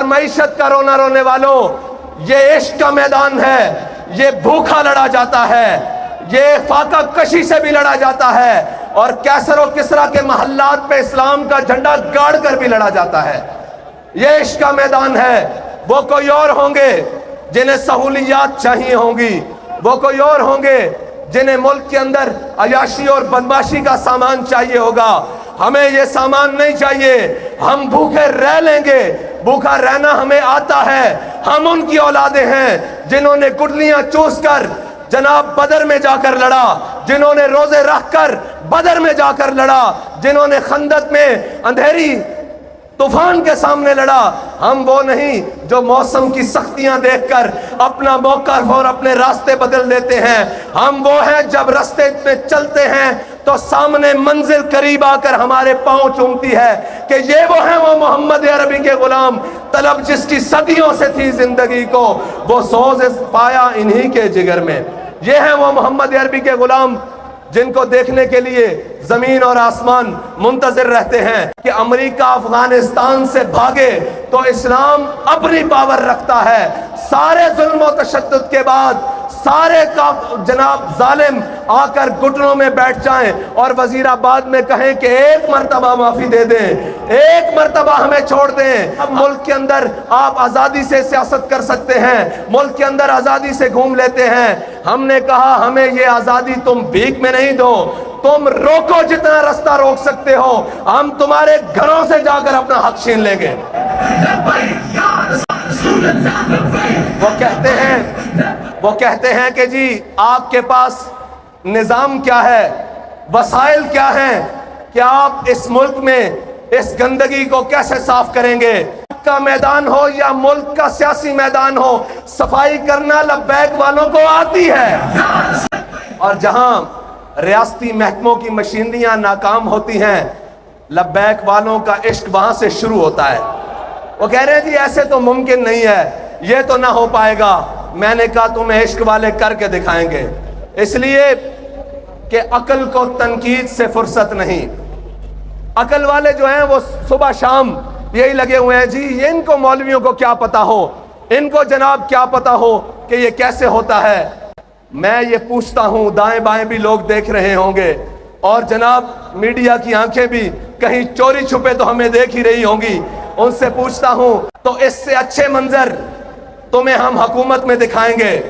معیشت کا رونا رونے والوں، یہ عشق کا میدان ہے، یہ بھوکا لڑا جاتا ہے، یہ فاقہ کشی سے بھی لڑا جاتا ہے، اور کیسر و کسرا کے محلات پہ اسلام کا جھنڈا گاڑ کر بھی لڑا جاتا ہے۔ یہ عشق کا میدان ہے۔ وہ کوئی اور ہوں گے جنہیں سہولیات چاہیے ہوں گی، وہ کوئی اور ہوں گے جنہیں ملک کے اندر عیاشی اور بدمعاشی کا سامان چاہیے ہوگا۔ ہمیں یہ سامان نہیں چاہیے، ہم بھوکے رہ لیں گے، بھوکا رہنا ہمیں آتا ہے۔ ہم ان کی اولادیں ہیں جنہوں نے گٹلیاں چوس کر جناب بدر میں جا کر لڑا، جنہوں نے روزے رکھ کر بدر میں جا کر لڑا، جنہوں نے خندق میں اندھیری طوفان کے سامنے لڑا۔ ہم وہ نہیں جو موسم کی سختیاں دیکھ کر اپنا موقف اور اپنے راستے بدل دیتے ہیں۔ ہم وہ ہیں جب راستے میں چلتے ہیں تو سامنے منزل قریب آ کر ہمارے پاؤں چومتی ہے کہ یہ وہ ہیں، وہ محمد عربی کے غلام، طلب جس کی صدیوں سے تھی زندگی کو، وہ سوز پایا انہی کے جگر میں۔ یہ ہیں وہ محمد عربی کے غلام جن کو دیکھنے کے لیے زمین اور آسمان منتظر رہتے ہیں کہ امریکہ افغانستان سے بھاگے تو اسلام اپنی پاور رکھتا ہے۔ سارے ظلم و تشدد کے بعد سارے کا جناب ظالم آ کر گھٹنوں میں بیٹھ جائیں اور وزیر آباد میں کہیں کہ ایک مرتبہ معافی دے دیں، ایک مرتبہ ہمیں چھوڑ دیں۔ اب ملک کے اندر آپ آزادی سے سیاست کر سکتے ہیں، ملک کے اندر آزادی سے گھوم لیتے ہیں۔ ہم نے کہا ہمیں یہ آزادی تم بھیک میں نہیں دو، تم روکو جتنا راستہ روک سکتے ہو، ہم تمہارے گھروں سے جا کر اپنا حق چھین لیں گے۔ وہ کہتے ہیں کہ جی آپ کے پاس نظام کیا ہے، وسائل کیا ہیں کہ آپ اس ملک میں اس گندگی کو کیسے صاف کریں گے؟ کا میدان ہو یا ملک کا سیاسی میدان ہو، صفائی کرنا لبیک والوں کو آتی ہے۔ اور جہاں ریاستی محکموں کی مشینریاں ناکام ہوتی ہیں، لبیک والوں کا عشق وہاں سے شروع ہوتا ہے۔ وہ کہہ رہے ہیں جی ایسے تو ممکن نہیں ہے، یہ تو نہ ہو پائے گا۔ میں نے کہا تمہیں عشق والے کر کے دکھائیں گے، اس لیے کہ عقل کو تنقید سے فرصت نہیں۔ عقل والے جو ہیں وہ صبح شام یہی لگے ہوئے ہیں جی ان کو مولویوں کو کیا پتا ہو، ان کو جناب کیا پتا ہو کہ یہ کیسے ہوتا ہے۔ میں یہ پوچھتا ہوں، دائیں بائیں بھی لوگ دیکھ رہے ہوں گے اور جناب میڈیا کی آنکھیں بھی کہیں چوری چھپے تو ہمیں دیکھ ہی رہی ہوں گی، ان سے پوچھتا ہوں تو اس سے اچھے منظر تمہیں ہم حکومت میں دکھائیں گے،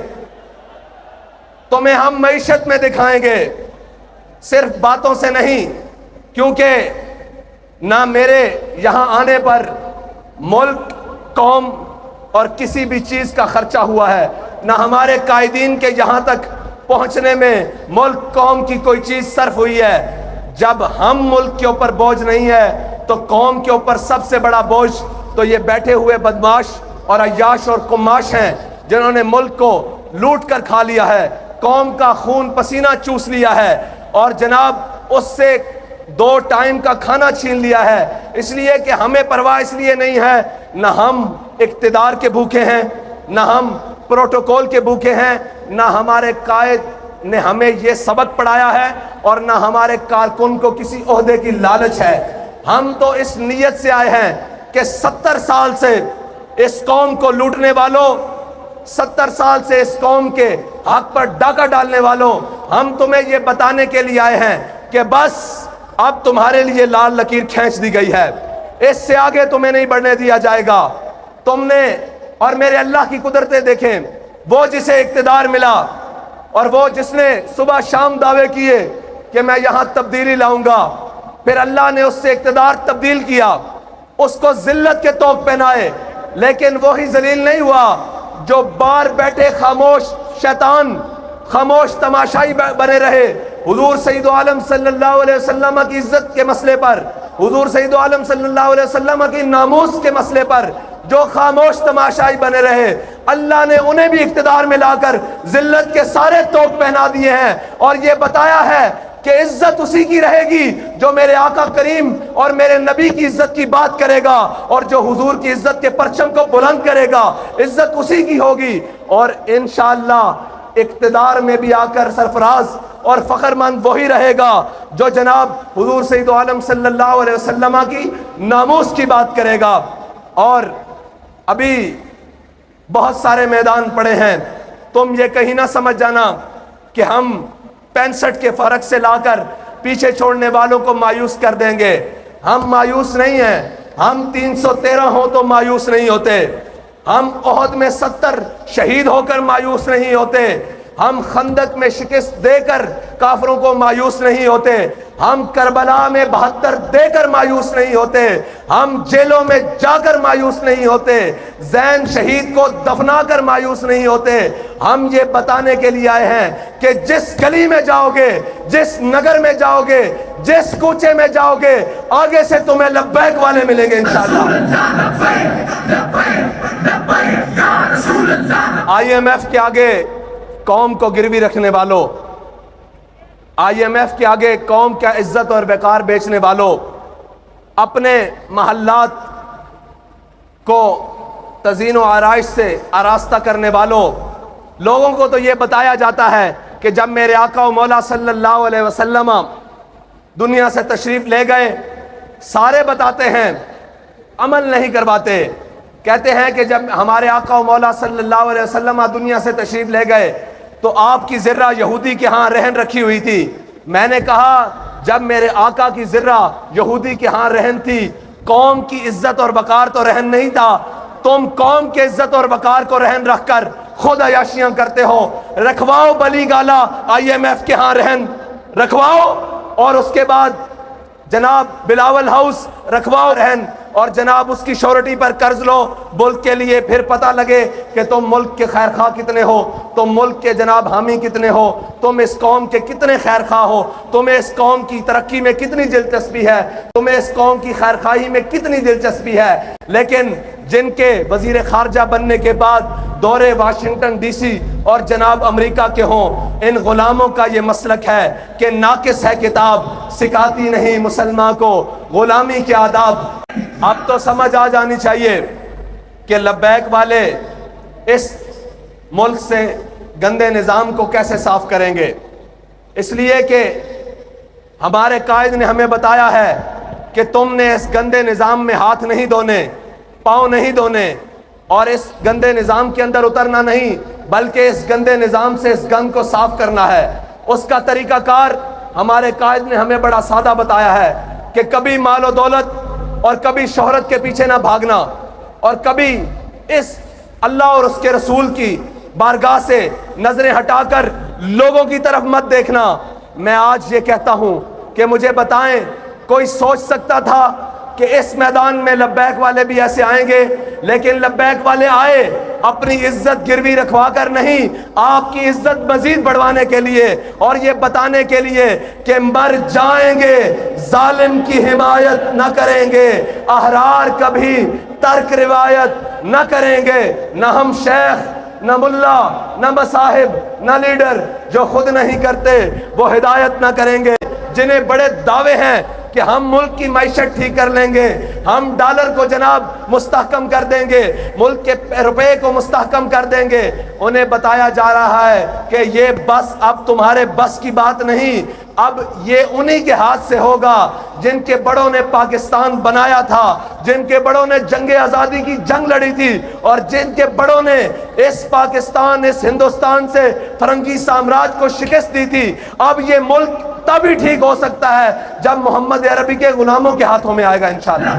تمہیں ہم معیشت میں دکھائیں گے، صرف باتوں سے نہیں، کیونکہ نہ میرے یہاں آنے پر ملک، قوم اور کسی بھی چیز کا خرچہ ہوا ہے، نہ ہمارے قائدین کے یہاں تک پہنچنے میں ملک قوم کی کوئی چیز صرف ہوئی ہے۔ جب ہم ملک کے اوپر بوجھ نہیں ہے تو قوم کے اوپر سب سے بڑا بوجھ تو یہ بیٹھے ہوئے بدماش اور عیاش اور قماش ہیں جنہوں نے ملک کو لوٹ کر کھا لیا ہے، قوم کا خون پسینہ چوس لیا ہے اور جناب اس سے 2 ٹائم کا کھانا چھین لیا ہے۔ اس لیے کہ ہمیں پرواہ اس لیے نہیں ہے، نہ ہم اقتدار کے بھوکے ہیں، نہ ہم پروٹوکول کے بھوکے ہیں، نہ ہمارے قائد نے ہمیں یہ سبق پڑھایا ہے اور نہ ہمارے کارکن کو کسی عہدے کی لالچ ہے۔ ہم تو اس نیت سے آئے ہیں کہ 70 سال سے اس قوم کو لوٹنے والوں، 70 سال سے اس قوم کے حق پر ڈاکہ ڈالنے والوں، ہم تمہیں یہ بتانے کے لیے آئے ہیں کہ بس اب تمہارے لیے لال لکیر کھینچ دی گئی ہے، اس سے آگے تمہیں نہیں بڑھنے دیا جائے گا۔ تم نے اور میرے اللہ کی قدرتیں دیکھیں، وہ جسے اقتدار ملا اور وہ جس نے صبح شام دعوے کیے کہ میں یہاں تبدیلی لاؤں گا، پھر اللہ نے اس سے اقتدار تبدیل کیا، اس کو ذلت کے طوق پہنائے، لیکن وہی ذلیل نہیں ہوا جو بار بیٹھے خاموش شیطان، خاموش تماشائی بنے رہے۔ حضور سید عالم صلی اللہ علیہ وسلم کی عزت کے مسئلے پر، حضور سید عالم صلی اللہ علیہ وسلم کی ناموس کے مسئلے پر جو خاموش تماشائی بنے رہے، اللہ نے انہیں بھی اقتدار میں لا کر ذلت کے سارے طوق پہنا دیے ہیں اور یہ بتایا ہے کہ عزت اسی کی رہے گی جو میرے آقا کریم اور میرے نبی کی عزت کی بات کرے گا، اور جو حضور کی عزت کے پرچم کو بلند کرے گا عزت اسی کی ہوگی۔ اور انشاءاللہ اقتدار میں بھی آ کر سرفراز اور فخر مند وہی رہے گا جو جناب حضور سید عالم صلی اللہ علیہ وسلم کی ناموس کی بات کرے گا۔ اور ابھی بہت سارے میدان پڑے ہیں. تم یہ کہیں نہ سمجھ جانا کہ ہم 65 کے فرق سے لا کر پیچھے چھوڑنے والوں کو مایوس کر دیں گے. ہم مایوس نہیں ہیں. ہم 313 ہوں تو مایوس نہیں ہوتے. ہم احد میں 70 شہید ہو کر مایوس نہیں ہوتے. ہم خندق میں شکست دے کر کافروں کو مایوس نہیں ہوتے. ہم کربلا میں 72 دے کر مایوس نہیں ہوتے. ہم جیلوں میں جا کر مایوس نہیں ہوتے. زین شہید کو دفنا کر مایوس نہیں ہوتے. ہم یہ بتانے کے لیے آئے ہیں کہ جس گلی میں جاؤ گے, جس نگر میں جاؤ گے, جس کوچے میں جاؤ گے, آگے سے تمہیں لبیک والے ملیں گے انشاءاللہ. آئی ایم ایف کے آگے قوم کو گروی رکھنے والوں, آئی ایم ایف کے آگے قوم کا عزت اور وقار بیچنے والوں, اپنے محلات کو تزئین و آرائش سے آراستہ کرنے والوں, لوگوں کو تو یہ بتایا جاتا ہے کہ جب میرے آقا و مولا صلی اللہ علیہ وسلم دنیا سے تشریف لے گئے, سارے بتاتے ہیں, عمل نہیں کرواتے. کہتے ہیں کہ جب ہمارے آقا و مولا صلی اللہ علیہ وسلم دنیا سے تشریف لے گئے تو آپ کی ذرہ یہودی کے ہاں رہن رکھی ہوئی تھی. میں نے کہا جب میرے آقا کی ذرہ یہودی کے ہاں رہن تھی, قوم کی عزت اور وقار تو رہن نہیں تھا. تم قوم کے عزت اور وقار کو رہن رکھ کر خود عیاشیاں کرتے ہو. رکھواؤ بلی گالا آئی ایم ایف کے ہاں رہن رکھواؤ, اور اس کے بعد جناب بلاول ہاؤس رکھواؤ رہن, اور جناب اس کی شورٹی پر قرض لو ملک کے لیے. پھر پتہ لگے کہ تم ملک کے خیر خواہ کتنے ہو, تم ملک کے جناب حامی کتنے ہو, تم اس قوم کے کتنے خیر خواہ ہو, تمہیں اس قوم کی ترقی میں کتنی دلچسپی ہے, تمہیں اس قوم کی خیر خواہی میں کتنی دلچسپی ہے. لیکن جن کے وزیر خارجہ بننے کے بعد دورے واشنگٹن ڈی سی اور جناب امریکہ کے ہوں, ان غلاموں کا یہ مسلک ہے کہ ناقص ہے کتاب, سکھاتی نہیں مسلمان کو غلامی کے آداب. اب تو سمجھ آ جانی چاہیے کہ لبیک والے اس ملک سے گندے نظام کو کیسے صاف کریں گے. اس لیے کہ ہمارے قائد نے ہمیں بتایا ہے کہ تم نے اس گندے نظام میں ہاتھ نہیں دھونے, پاؤں نہیں دھونے, اور اس گندے نظام کے اندر اترنا نہیں, بلکہ اس گندے نظام سے اس گند کو صاف کرنا ہے. اس کا طریقہ کار ہمارے قائد نے ہمیں بڑا سادہ بتایا ہے کہ کبھی مال و دولت اور کبھی شہرت کے پیچھے نہ بھاگنا, اور کبھی اس اللہ اور اس کے رسول کی بارگاہ سے نظریں ہٹا کر لوگوں کی طرف مت دیکھنا. میں آج یہ کہتا ہوں کہ مجھے بتائیں, کوئی سوچ سکتا تھا کہ اس میدان میں لبیک والے بھی ایسے آئیں گے؟ لیکن لبیک والے آئے اپنی عزت گروی رکھوا کر نہیں, آپ کی عزت مزید بڑھوانے کے لیے, اور یہ بتانے کے لیے کہ مر جائیں گے ظالم کی حمایت نہ کریں گے, احرار کبھی ترک روایت نہ کریں گے. نہ ہم شیخ, نہ ملا, نہ مصاحب, نہ لیڈر جو خود نہیں کرتے وہ ہدایت نہ کریں گے. جنہیں بڑے دعوے ہیں کہ ہم ملک کی معیشت ٹھیک کر لیں گے, ہم ڈالر کو جناب مستحکم کر دیں گے, ملک کے روپے کو مستحکم کر دیں گے, انہیں بتایا جا رہا ہے کہ یہ بس اب تمہارے بس کی بات نہیں, اب یہ انہی کے ہاتھ سے ہوگا جن کے بڑوں نے پاکستان بنایا تھا, جن کے بڑوں نے جنگ آزادی کی جنگ لڑی تھی, اور جن کے بڑوں نے اس پاکستان, اس ہندوستان سے فرنگی سامراج کو شکست دی تھی. اب یہ ملک تبھی ٹھیک ہو سکتا ہے جب محمد عربی کے غلاموں کے ہاتھوں میں آئے گا انشاءاللہ.